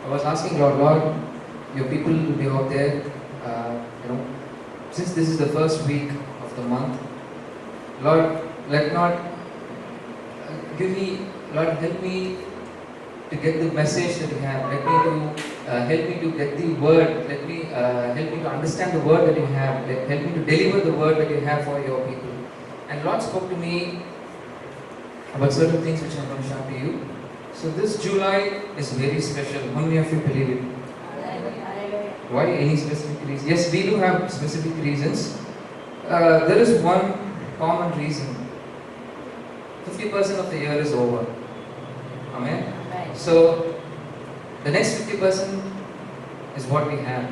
I was asking Lord, your people will be out there, uh, you know, since this is the first week of the month, Lord, let not Lord, help me to get the message that you have. Let me to help me to get the word. Let me help me to understand the word that you have. Help me to deliver the word that you have for your people. And Lord spoke to me about certain things which I'm going to share to you. So this July is very special. How many of you believe it? Why? Any specific reason? Yes, we do have specific reasons. There is one common reason. 50% of the year is over. Amen? Right. So, the next 50% is what we have.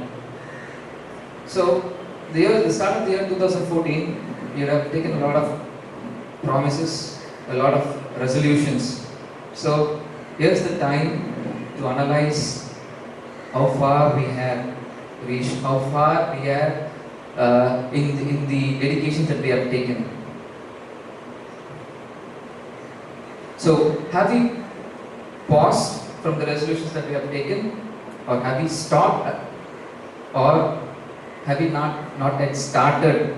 So, the start of the year 2014, you have taken a lot of promises, a lot of resolutions. So, here's the time to analyze how far we have reached, how far we are in the dedications that we have taken. So, have we paused from the resolutions that we have taken, or have we stopped, or have we not yet started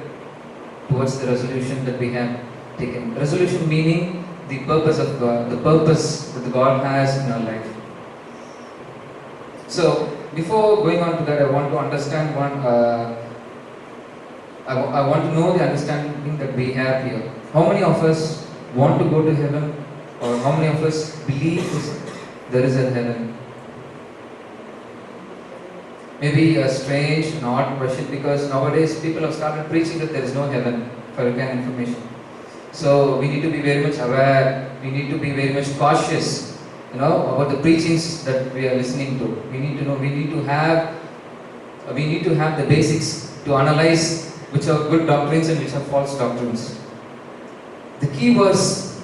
towards the resolution that we have taken? Resolution meaning the purpose of God, the purpose that God has in our life. So, before going on to that, I want to understand one. I want to know the understanding that we have here. How many of us want to go to heaven, or how many of us believe there is a heaven? Maybe a strange and odd question, because nowadays people have started preaching that there is no heaven, for your kind of information. So we need to be very much aware, we need to be very much cautious, about the preachings that we are listening to. We need to know, we need to have the basics to analyze which are good doctrines and which are false doctrines. The key verse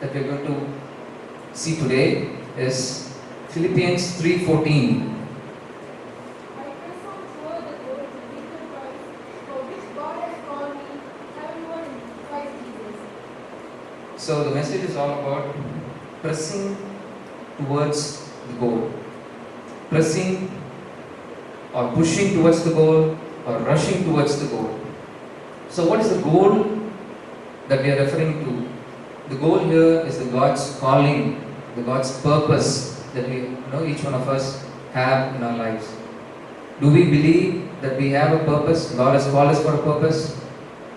that we are going to see today is Philippians 3:14. So the message is all about pressing towards the goal. Pressing or pushing towards the goal or rushing towards the goal. So what is the goal that we are referring to? The goal here is the God's calling, the God's purpose that each one of us have in our lives. Do we believe that we have a purpose? God has called us for a purpose.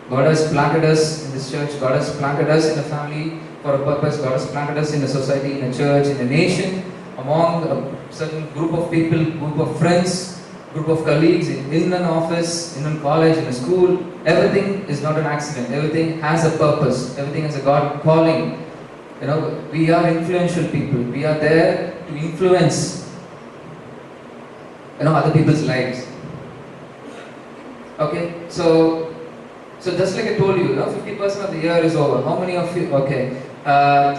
God has planted us in this church. God has planted us in a family for a purpose. God has planted us in a society, in a church, in a nation, among a certain group of people, group of friends, group of colleagues, in an office, in a college, in a school. Everything is not an accident. Everything has a purpose. Everything has a God calling. We are influential people. We are there to influence other people's lives. Okay, so just like I told you, 50% of the year is over. How many of you? Okay,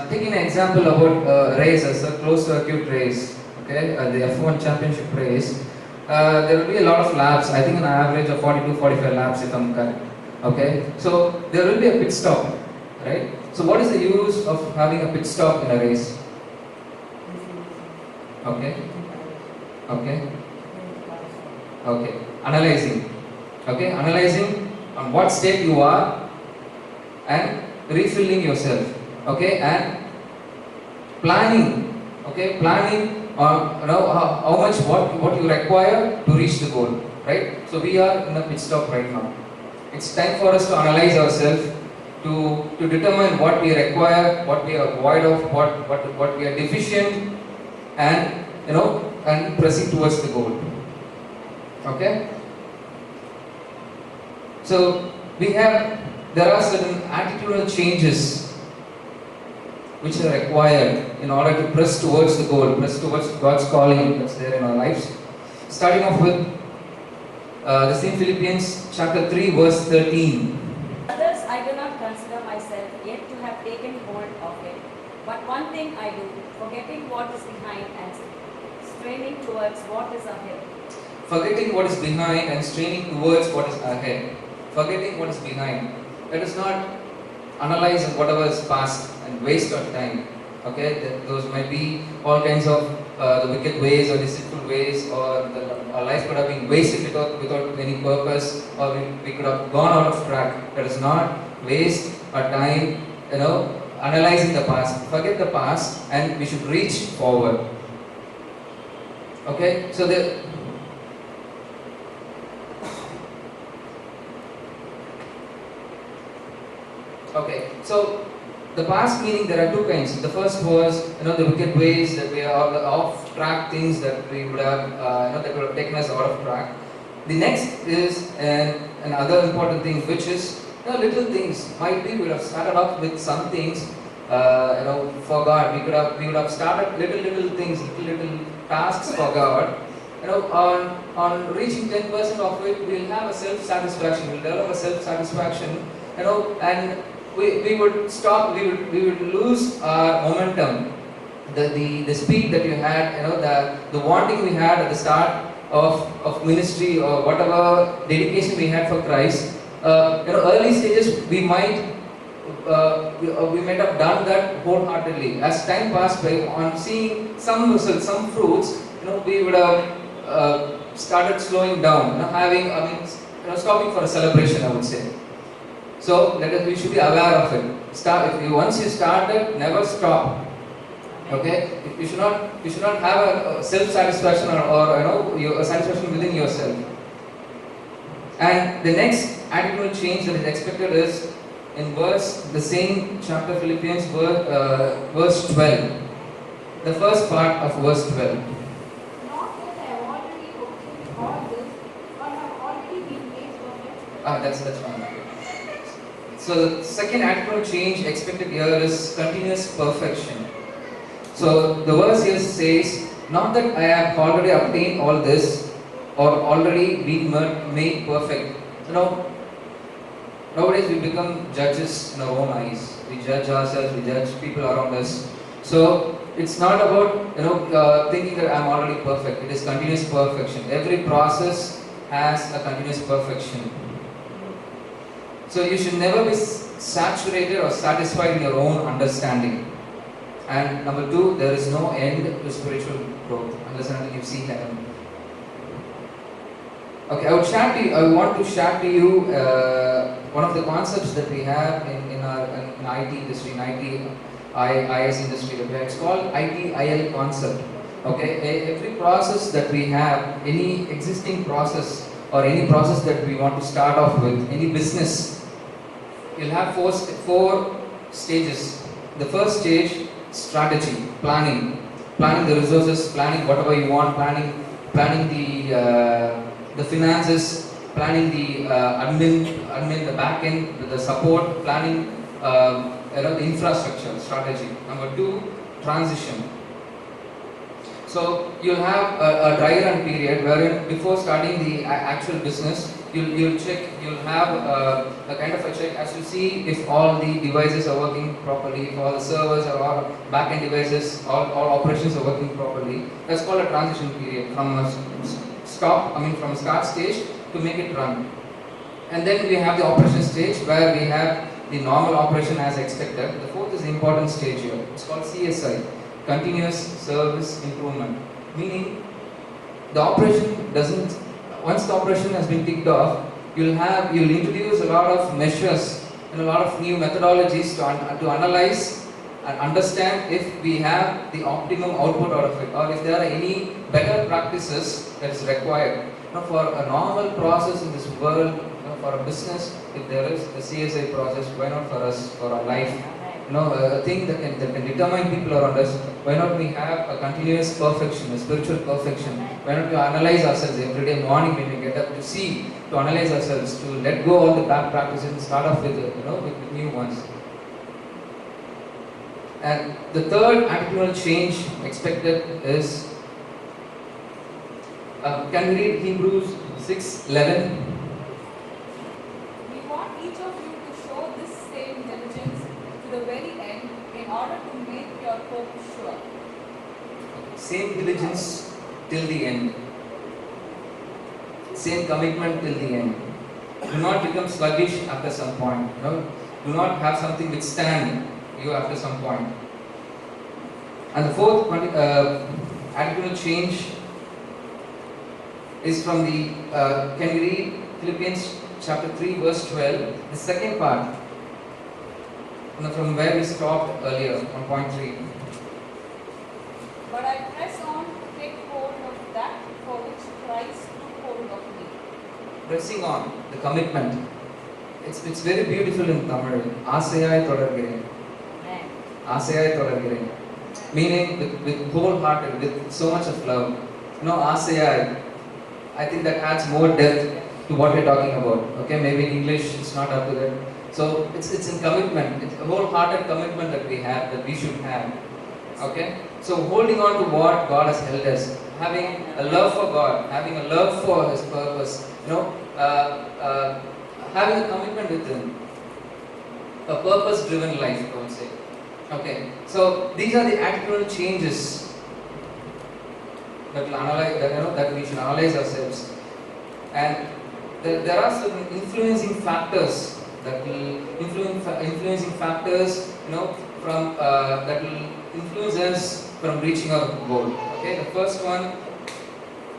taking an example about races, a closed circuit race. Okay, the F1 championship race. There will be a lot of laps. I think an average of 42-45 laps, if I'm correct. Okay, so there will be a pit stop, right? So what is the use of having a pit stop in a race? Okay. Analyzing. Okay, analyzing on what state you are and refilling yourself. Okay, and planning. Okay, planning on how much what you require to reach the goal. Right. So we are in a pit stop right now. It's time for us to analyze ourselves, to determine what we require, what we are void of, what we are deficient, and and pressing towards the goal. Okay. So there are certain attitudinal changes which are required in order to press towards the goal, press towards God's calling that's there in our lives. Starting off with the same Philippians chapter 3 verse 13. Others I do not consider myself yet to have taken hold of it. But one thing I do, forgetting what is behind and straining towards what is ahead. Forgetting what is behind and straining towards what is ahead. Forgetting what is behind. Let us not analyze whatever is past and waste our time. Okay, those might be all kinds of the wicked ways or deceitful ways, or our life could have been wasted without any purpose, or we could have gone out of track. Let us not waste our time, analyzing the past. Forget the past, and we should reach forward. Okay, so the past meaning, there are two kinds. The first was, the wicked ways, that we are the off track things that we would have, that would have taken us out of track. The next is another important thing, which is, little things. Might be we would have started off with some things, for God. We would have started little things, little tasks for God. On reaching 10% of it, we'll have a self-satisfaction. We'll develop a self-satisfaction, and we would stop. We would lose our momentum, the speed that you had, the wanting we had at the start of ministry, or whatever dedication we had for Christ. Early stages we might have done that wholeheartedly. As time passed by, on seeing some results, some fruits, we would have started slowing down, stopping for a celebration, I would say. So we should be aware of it. Once you started, never stop. Okay, you should not have a self-satisfaction or a satisfaction within yourself. And the next attitudinal change that is expected is in the same chapter, Philippians, verse 12. The first part of verse 12. Not that I have already obtained all this, or have already been made perfect. That's fine. So the second attitudinal change expected here is continuous perfection. So the verse here says, not that I have already obtained all this, or already been made perfect. Nowadays we become judges in our own eyes. We judge ourselves, we judge people around us. So it's not about thinking that I'm already perfect. It is continuous perfection. Every process has a continuous perfection. So you should never be saturated or satisfied in your own understanding. And number two, there is no end to spiritual growth unless and until you see heaven. Okay, I want to share to you one of the concepts that we have in our IT industry, in IS industry. It's called ITIL concept. Okay, every process that we have, any existing process or any process that we want to start off with, any business, you'll have four stages. The first stage, strategy, planning the resources, planning whatever you want, planning the finances, planning the admin, the back end, the support, planning the infrastructure, strategy. Number two, transition. So you'll have a dry run period wherein before starting the actual business, you'll check, you'll have a kind of a check as to see if all the devices are working properly, if all the servers or all back-end devices, all operations are working properly. That's called a transition period from a start stage to make it run. And then we have the operation stage where we have the normal operation as expected. The fourth is the important stage here. It's called CSI. Continuous Service Improvement, meaning the operation doesn't, once the operation has been ticked off, you'll introduce a lot of measures and a lot of new methodologies to analyze and understand if we have the optimum output out of it, or if there are any better practices that is required. For a normal process in this world, for a business, if there is a CSI process, why not for us, for our life? A thing that can determine people around us. Why not we have a continuous perfection, a spiritual perfection? Why not we analyze ourselves every day morning when we get up to analyze ourselves, to let go all the bad practices and start off with with new ones. And the third attitudinal change expected is, can we read Hebrews 6:11? We want each of you to show this same diligence to the very end in order to make your hope sure. Same diligence till the end. Same commitment till the end. Do not become sluggish after some point. Do not have something withstand you after some point. And the fourth attitudinal change is from the, can we read Philippians chapter 3 verse 12, the second part, from where we stopped earlier on point 3. But I press on to take hold of that for which Christ took hold of me. Pressing on, the commitment. It's very beautiful in Tamil. Asayai thodargireen. Amen. Asayai thodargireen. Meaning with wholehearted, with so much of love. Asayai, I think that adds more depth to what we're talking about. Okay, maybe in English it's not up to that. So it's in commitment. It's a wholehearted commitment that we have, that we should have. Okay? So holding on to what God has held us, having a love for God, having a love for His purpose, having a commitment with Him, a purpose-driven life, I would say. Okay, so these are the attitudinal changes that will analyze, that we should analyze ourselves, and there are certain influencing factors that will influencing factors, from that will influence us from reaching our goal. Okay, the first one,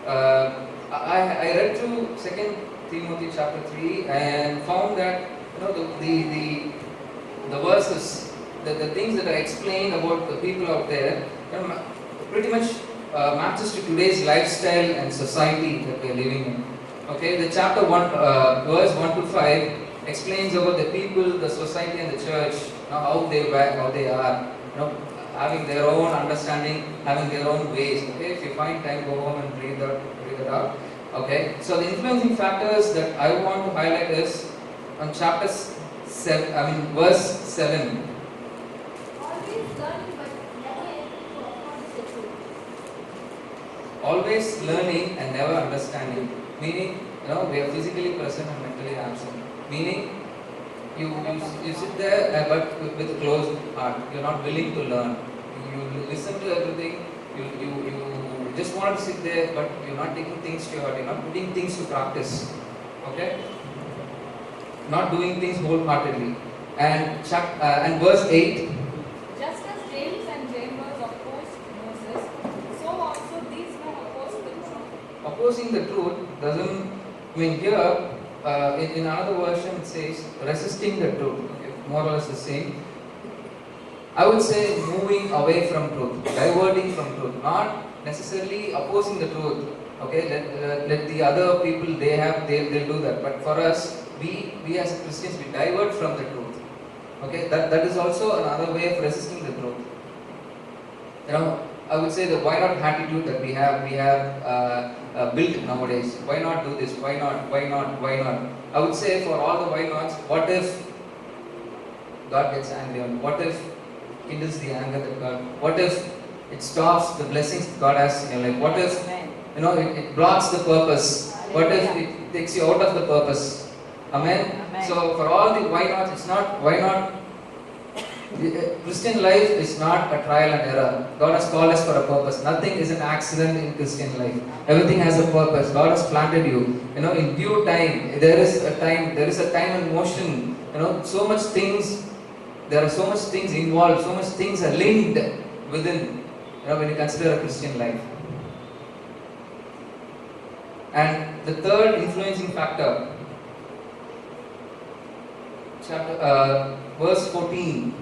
I read through 2 Timothy chapter 3 and found that the verses, the things that are explained about the people out there, pretty much matches to today's lifestyle and society that we are living in. Okay, the chapter 1, verse 1 to 5 explains about the people, the society, and the church, how they were, how they are, having their own understanding, having their own ways. Okay, if you find time, go home and read it out. Okay, so the influencing factors that I want to highlight is on chapter 7, verse 7. Always learning, but never able to acquire the truth. Always learning and never understanding. Meaning, we are physically present and mentally absent. Meaning, you sit there but with a closed heart. You're not willing to learn. You listen to everything. You just want to sit there, but you're not taking things to your heart. You're not putting things to practice. Okay? Not doing things wholeheartedly. And verse 8. Just as James and Jambres opposed Moses, so also these men opposed the truth. Opposing the truth doesn't mean here. In another version it says resisting the truth. Okay, more or less the same. I would say moving away from truth, diverting from truth, not necessarily opposing the truth. Okay, let the other people they'll do that. But for us, we as Christians, we divert from the truth. Okay, that is also another way of resisting the truth. I would say the why not attitude that we have built nowadays. Why not do this? Why not? Why not? Why not? I would say for all the why nots, what if God gets angry on? What if kindles the anger that God? What if it stops the blessings God has in your life? What if it blocks the purpose? What if it takes you out of the purpose? Amen. Amen. So for all the why nots, it's not why not. Christian life is not a trial and error. God has called us for a purpose. Nothing is an accident in Christian life. Everything has a purpose. God has planted you. In due time, there is a time and motion. So much things. There are so much things involved. So much things are linked within. When you consider a Christian life. And the third influencing factor, verse 14.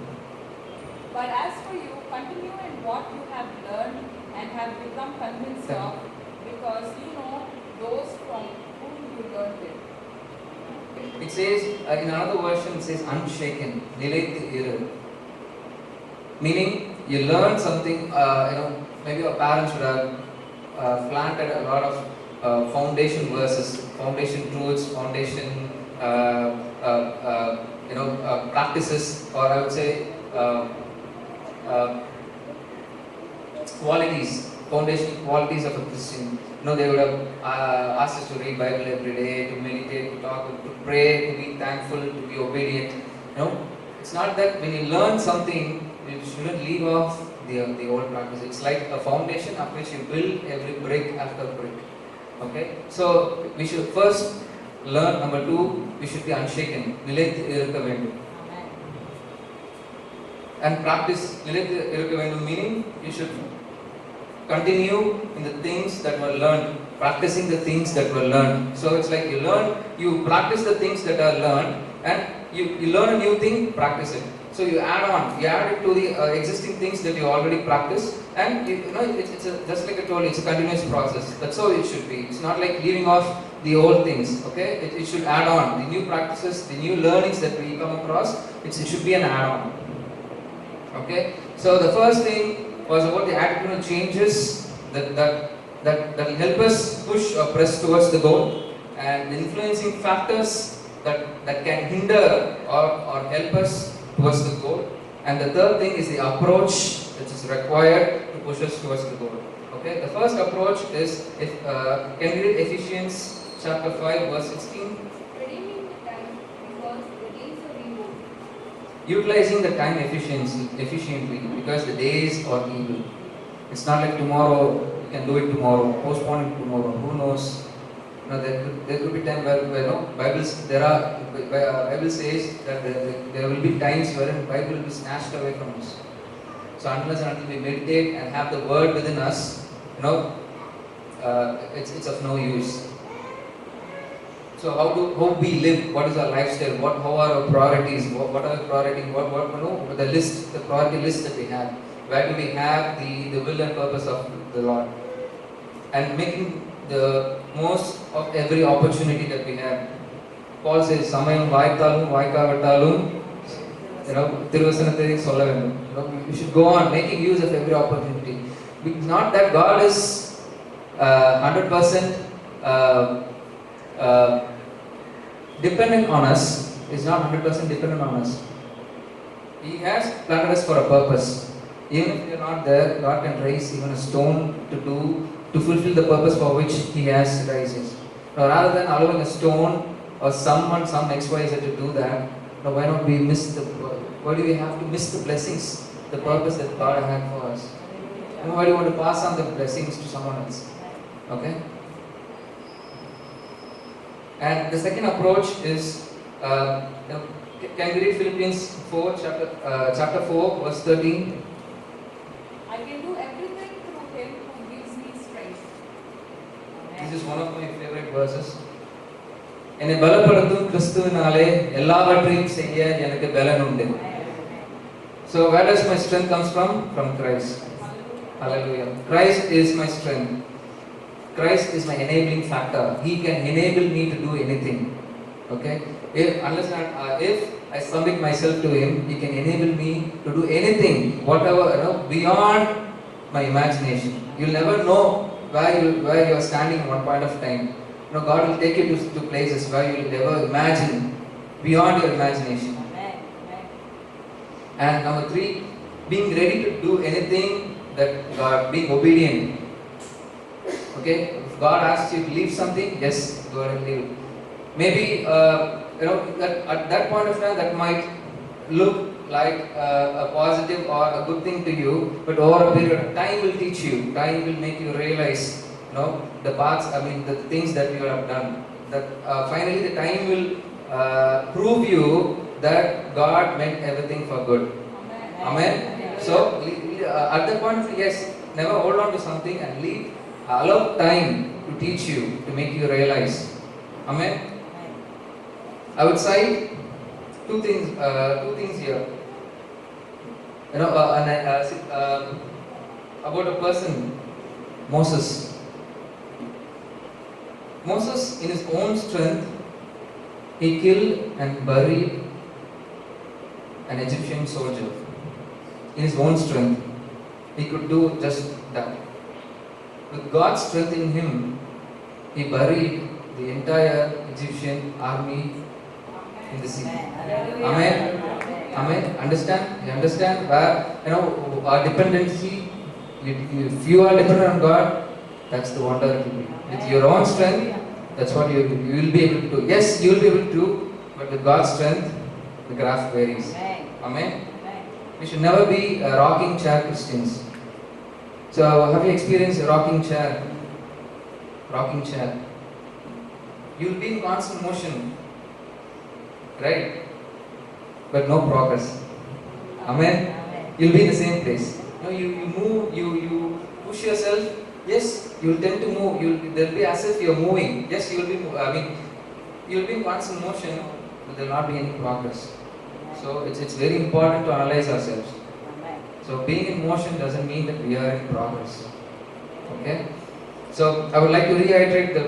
But as for you, continue in what you have learned and have become convinced of, because you know those from whom you learned it. It says, in another version, it says unshaken, nilaithu iru. Meaning, you learn something, maybe your parents should have planted a lot of foundation verses, foundation truths, foundation, practices, or I would say, qualities, foundational qualities of a Christian. They would have asked us to read Bible every day, to meditate, to talk, to pray, to be thankful, to be obedient. It's not that when you learn something, you shouldn't leave off the old practice. It's like a foundation of which you build every brick after brick. Okay? So we should first learn. Number 2, we should be unshaken. Nilaithu irukka vendum. And practice nilaithu irukka vendum, meaning you should continue in the things that were learned, practicing the things that were learned. So it's like you practice the things that are learned, and you learn a new thing, practice it. So you add it to the existing things that you already practice, and just like I told you, it's a continuous process. That's how it should be. It's not like leaving off the old things, okay? It should add on. The new practices, the new learnings that we come across, it should be an add-on. Okay? So the first thing was about the attitudinal changes that will help us push or press towards the goal, and the influencing factors that can hinder or help us towards the goal. And the third thing is the approach which is required to push us towards the goal. Okay? The first approach is, can we read Ephesians chapter 5 verse 16? Redeeming the time because the days are evil. Utilizing the time efficiently because the days are evil. It's not like tomorrow, you can do it tomorrow, postpone it tomorrow, who knows? There could be time where Bible says that there will be times wherein Bible will be snatched away from us. So unless and until we meditate and have the word within us, it's of no use. So how we live, what is our lifestyle, how are our priorities, what are the priorities, the priority list that we have, where do we have the will and purpose of the Lord, and making the most of every opportunity that we have. Paul says, "Samayam vaithalum vaikavatalum." Tiruvasanathai solla vendum. We should go on making use of every opportunity. It's not that God is 100% dependent on us. Is not 100% dependent on us. He has planted us for a purpose. Even if we are not there, God can raise even a stone to fulfill the purpose for which He has raised us. Now, rather than allowing a stone or some XYZ to do that, why not we why do we have to miss the blessings, the purpose that God had for us? And why do you want to pass on the blessings to someone else? Okay? And the second approach is, can we read Philippians 4, chapter 4, verse 13? I can do everything through Him who gives me strength. This is one of my favorite verses. என்னை பலப்படுத்தும் கிறிஸ்துவினாலே எல்லாவற்றையும் செய்ய எனக்கு பலன் உண்டு. So where does my strength comes from? From Christ. Hallelujah. Christ is my strength. Christ is my enabling factor. He can enable me to do anything. Okay? If I submit myself to Him, He can enable me to do anything, whatever, beyond my imagination. You'll never know where you are standing at one point of time. God will take you to places where you will never imagine, beyond your imagination. And number 3, being ready to do anything that God, being obedient. Okay, if God asks you to leave something, yes, go ahead and leave it. Maybe that at that point of time that might look like a positive or a good thing to you, but over a period of time will teach you. Time will make you realize, the paths. The things that you have done. That finally the time will prove you that God meant everything for good. Amen. So at that point, yes, never hold on to something and leave. Allow time to teach you, to make you realize. Amen. I would cite two things here. About a person, Moses. Moses, in his own strength, he killed and buried an Egyptian soldier. In his own strength, he could do just that. With God's strength in him, he buried the entire Egyptian army in the sea. Amen. Amen. Understand? You understand where our dependency. If you are dependent on God, that's the wonder it will be. With your own strength, that's what you will be able to do. Yes, you will be able to do, but with God's strength, the graph varies. Amen. We should never be rocking chair Christians. So, have you experienced a rocking chair? Rocking chair. You will be in constant motion, right? But no progress. Amen. You'll be in the same place. You move, you push yourself, yes, you will tend to move. There will be as if you are moving. Yes, you will be. You will be in constant motion, but there will not be any progress. So it's very important to analyze ourselves. So being in motion doesn't mean that we are in progress. Okay. So I would like to reiterate the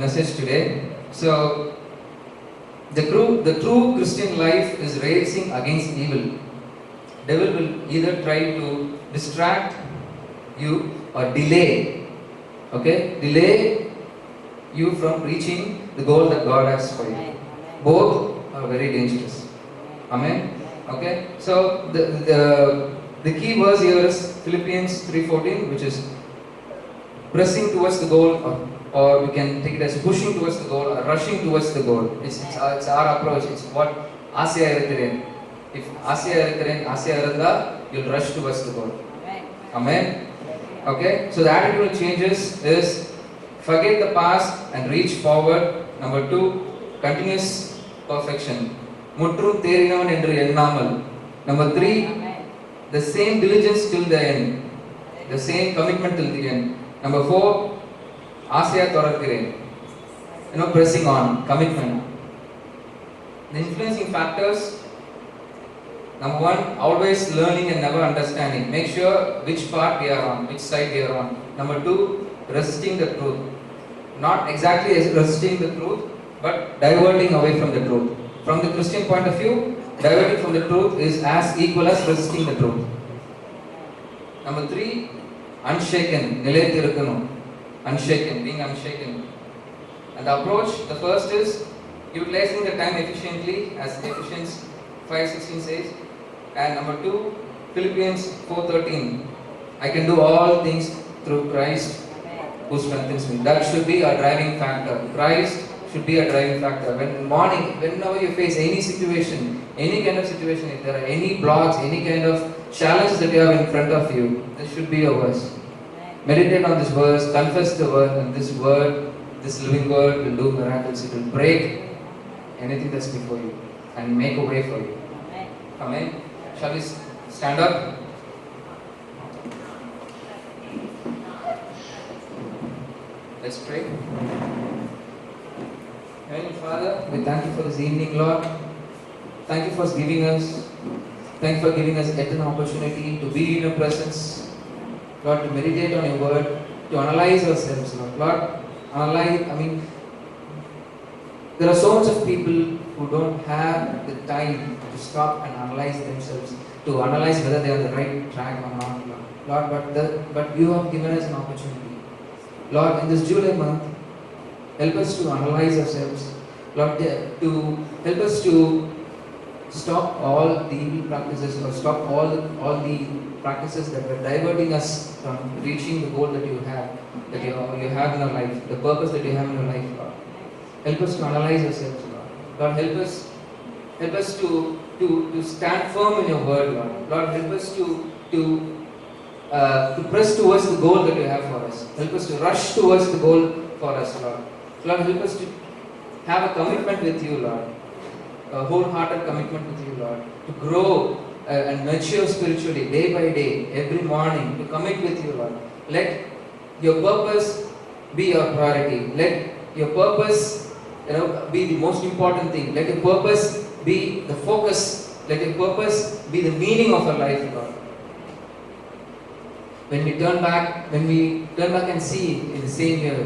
message today. So the true Christian life is racing against evil. Devil will either try to distract you or delay. Okay, delay you from reaching the goal that God has for you. Both are very dangerous. Amen. Okay. So the key verse here is Philippians 3:14, which is pressing towards the goal, or we can take it as pushing towards the goal or rushing towards the goal. It's our approach. It's what ஆசையா இருக்கிறேன். If ஆசையா இருக்கிறேன், ஆசையா இருந்தா, you'll rush towards the goal. Amen. Okay. So the attitude changes is forget the past and reach forward. Number 2, continuous perfection. முற்றும் தேறினவன் என்று எண்ணாமல். Number 3, the same diligence till the end, the same commitment till the end. Number 4, ஆசையா தொடர்கிறேன், pressing on, commitment. The influencing factors. Number 1, always learning and never understanding. Make sure which part we are on, which side we are on. Number 2, resisting the truth. Not exactly resisting the truth, but diverting away from the truth. From the Christian point of view, diverting from the truth is as equal as resisting the truth. Number 3, unshaken. நிலைத்திருக்கணும். Unshaken, being unshaken. And the approach, the first is utilizing the time efficiently, as Ephesians 5:16 says. And number 2, Philippians 4:13. I can do all things through Christ who strengthens me. That should be a driving factor. Christ should be a driving factor. Whenever you face any situation, any kind of situation, if there are any blocks, any kind of challenges that you have in front of you, this should be your verse. Meditate on this verse, confess the word, and this word, this living word will do miracles. It will break anything that's before you and make a way for you. Amen. Shall we stand up? Let's pray. Heavenly Father, we thank you for this evening, Lord. Thank you for giving us yet an opportunity to be in your presence, Lord, to meditate on your word, to analyze ourselves, Lord. There are so much of people who don't have the time to stop and analyze themselves, to analyze whether they are on the right track or not, Lord. But you have given us an opportunity. Lord, in this July month, help us to analyze ourselves, Lord, to help us to stop all the evil practices, or stop all the practices that were diverting us from reaching the goal that you have in our life, the purpose that you have in your life, Lord. Help us to analyze ourselves, Lord. Lord, help us to stand firm in your word, Lord. Lord, help us to press towards the goal that you have for us. Help us to rush towards the goal for us, Lord. Lord, help us to have a commitment with you, Lord. A wholehearted commitment with you, Lord. To grow and mature spiritually day by day, every morning. To commit with you, Lord. Let your purpose be your priority. Let your purpose be the most important thing. Let your purpose be the focus. Let your purpose be the meaning of our life, Lord. When we turn back and see in the same year,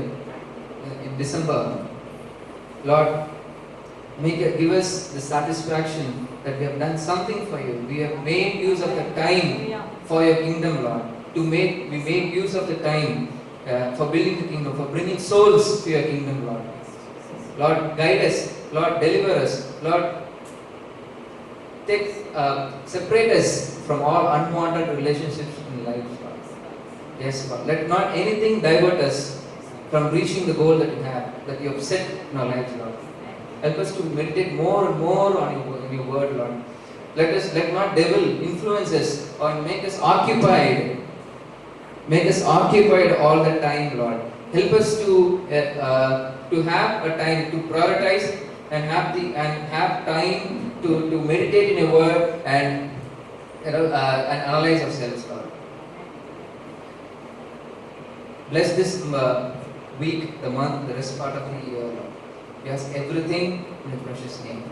in December, Lord, give us the satisfaction that we have done something for you. We have made use of the time for your kingdom, Lord. We made use of the time for building the kingdom, for bringing souls to your kingdom, Lord. Lord, guide us. Lord, deliver us. Lord, separate us from all unwanted relationships in life, Lord. Yes, Lord. Let not anything divert us from reaching the goal that you have set in our lives, Lord. Help us to meditate more and more on your word, Lord. Let not devil influence us or make us occupied. Make us occupied all the time, Lord. Help us to have a time to prioritize and have time to meditate in your word and analyze ourselves, Lord. Bless this week, the month, the rest part of the year, Lord. We ask everything in the precious name.